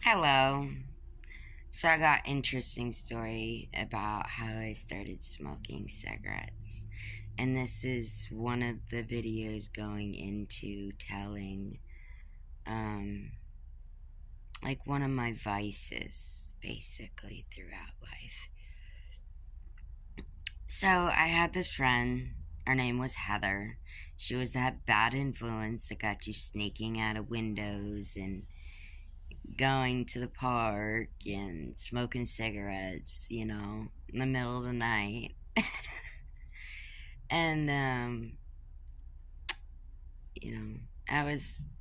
Hello. So I got interesting story about how I started smoking cigarettes. And this is one of the videos going into telling um like one of my vices basically throughout life. So I had this friend, her name was Heather. She was that bad influence that got you sneaking out of windows and going to the park and smoking cigarettes, in the middle of the night. And, you know, I was,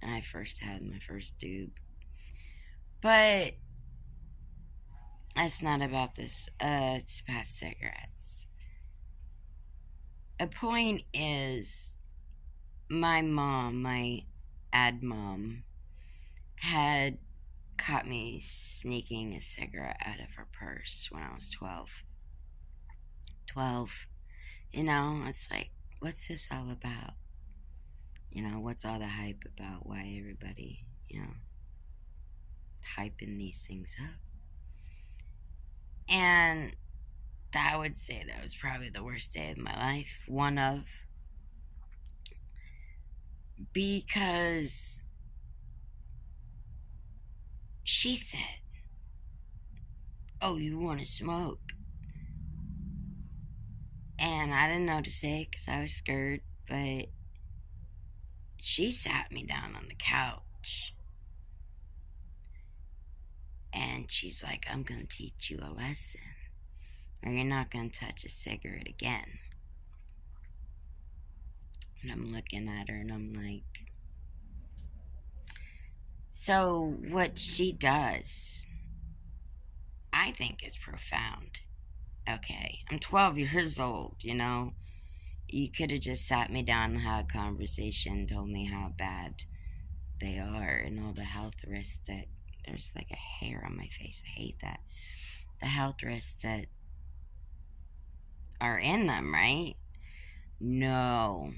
I first had my first doob. But it's not about this, it's about cigarettes. A point is, my mom, my ad mom, had caught me sneaking a cigarette out of her purse when I was 12. 12. It's like, what's this all about? What's all the hype about? Why everybody, hyping these things up? And I would say that was probably the worst day of my life. One of, because she said, "Oh, you want to smoke?" And I didn't know what to say because I was scared, but she sat me down on the couch and she's like, "I'm going to teach you a lesson, or you're not going to touch a cigarette again." And I'm looking at her and I'm like, so what she does, I think, is profound. Okay, I'm 12 years old, You could have just sat me down and had a conversation, told me how bad they are and all the health risks that there's like a hair on my face. I hate that. The health risks that are in them, right? No.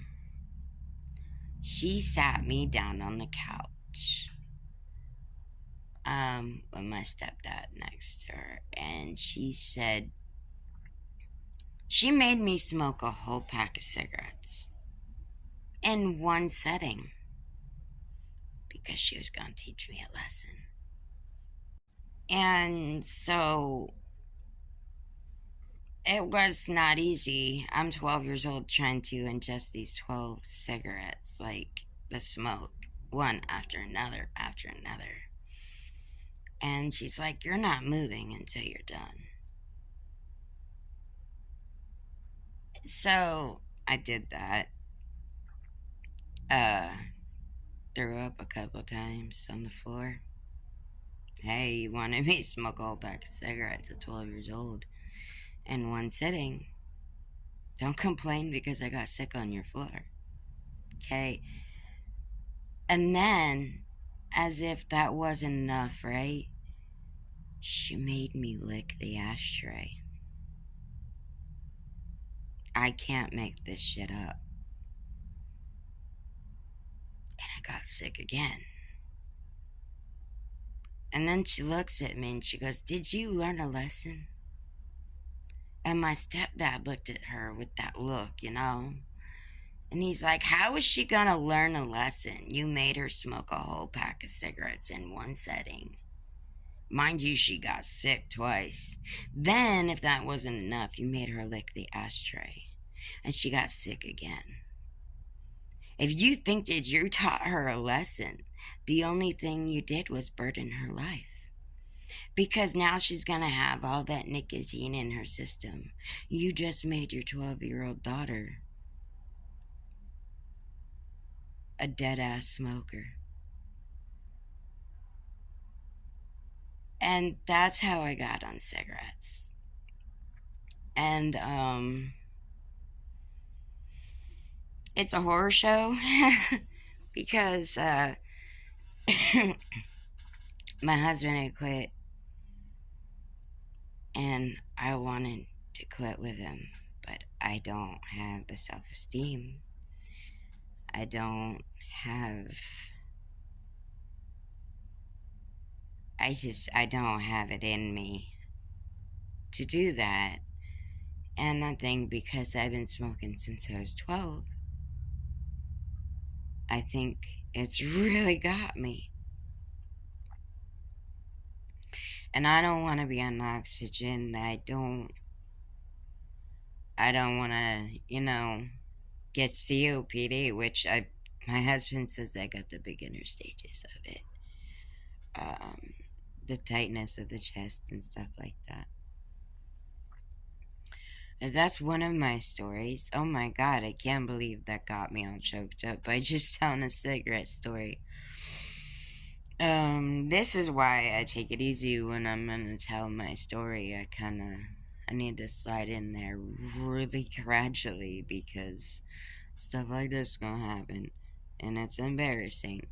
She sat me down on the couch with my stepdad next to her, and she said, she made me smoke a whole pack of cigarettes in one setting because she was going to teach me a lesson. And so it was not easy. I'm 12 years old trying to ingest these 12 cigarettes, like the smoke, one after another after another. And she's like, "You're not moving until you're done." So I did that. Uh, Threw up a couple times on the floor. Hey, you wanted me to smoke a whole pack of cigarettes at 12 years old in one sitting. Don't complain because I got sick on your floor. Okay? And then, as if that wasn't enough, right? She made me lick the ashtray. I can't make this shit up. And I got sick again. And then she looks at me and she goes, "Did you learn a lesson?" And my stepdad looked at her with that look, And he's like, "How is she gonna learn a lesson? You made her smoke a whole pack of cigarettes in one setting. Mind you, she got sick twice. Then, if that wasn't enough, you made her lick the ashtray. And she got sick again. If you think that you taught her a lesson, the only thing you did was burden her life. Because now she's going to have all that nicotine in her system. You just made your 12-year-old daughter a dead-ass smoker." And that's how I got on cigarettes. And, it's a horror show because, my husband had quit and I wanted to quit with him, but I don't have the self-esteem. I don't have I don't have it in me to do that. And I think because I've been smoking since I was 12, I think it's really got me. And I don't want to be on oxygen. I don't want to, get COPD, which my husband says I got the beginner stages of it. Um, the tightness of the chest and stuff like that. And that's one of my stories. Oh my god, I can't believe that got me all choked up by just telling a cigarette story. This is why I take it easy when I'm gonna tell my story. I need to slide in there really gradually because stuff like this is gonna happen and it's embarrassing.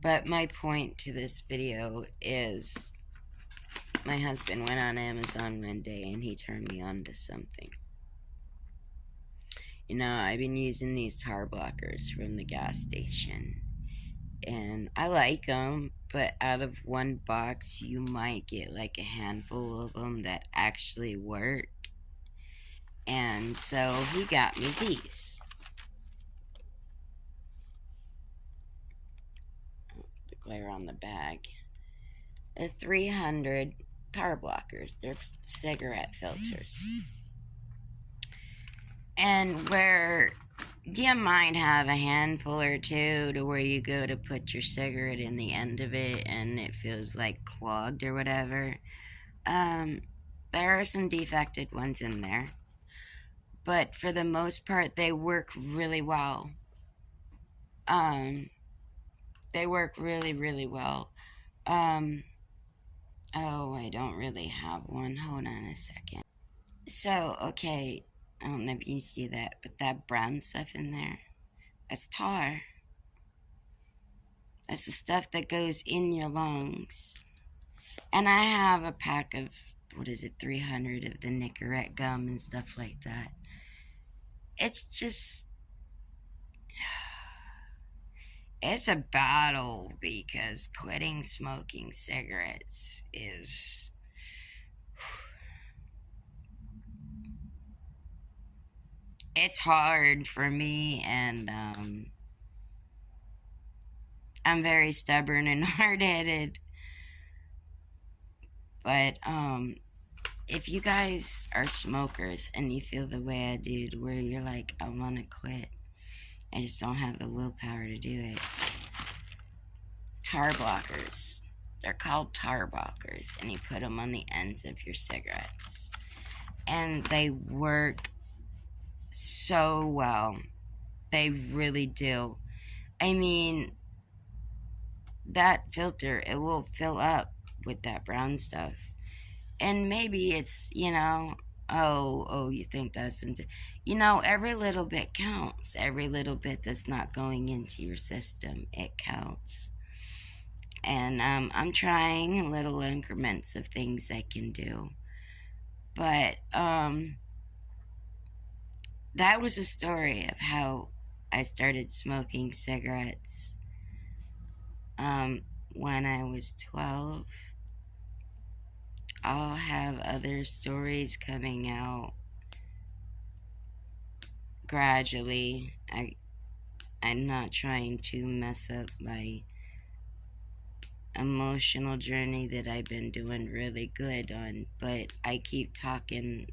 But my point to this video is my husband went on Amazon one day and he turned me on to something. I've been using these tar blockers from the gas station and I like them, but out of one box you might get like a handful of them that actually work. And so he got me these. The glare on the bag. The 300 tar blockers. They're cigarette filters. And where you might have a handful or two to where you go to put your cigarette in the end of it and it feels like clogged or whatever. There are some defected ones in there. But for the most part, they work really well. They work really, really well. Oh, I don't really have one. Hold on a second. So, okay, I don't know if you see that, but that brown stuff in there, that's tar. That's the stuff that goes in your lungs. And I have a pack of, 300 of the Nicorette gum and stuff like that. It's just, it's a battle because quitting smoking cigarettes is, it's hard for me, and I'm very stubborn and hard-headed. But if you guys are smokers and you feel the way I do, where you're like, I want to quit, I just don't have the willpower to do it. Tar blockers. They're called tar blockers, and you put them on the ends of your cigarettes. And they work so well. They really do. I mean, that filter, it will fill up with that brown stuff. And maybe it's, you think that's into, every little bit counts. Every little bit that's not going into your system, it counts. And I'm trying little increments of things I can do. But that was a story of how I started smoking cigarettes when I was 12. I'll have other stories coming out gradually. I'm not trying to mess up my emotional journey that I've been doing really good on, but I keep talking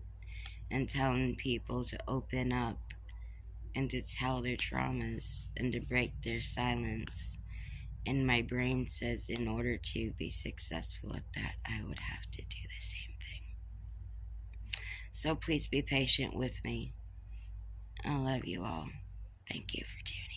and telling people to open up and to tell their traumas and to break their silence. And my brain says in order to be successful at that, I would have to do the same thing. So please be patient with me. I love you all. Thank you for tuning in.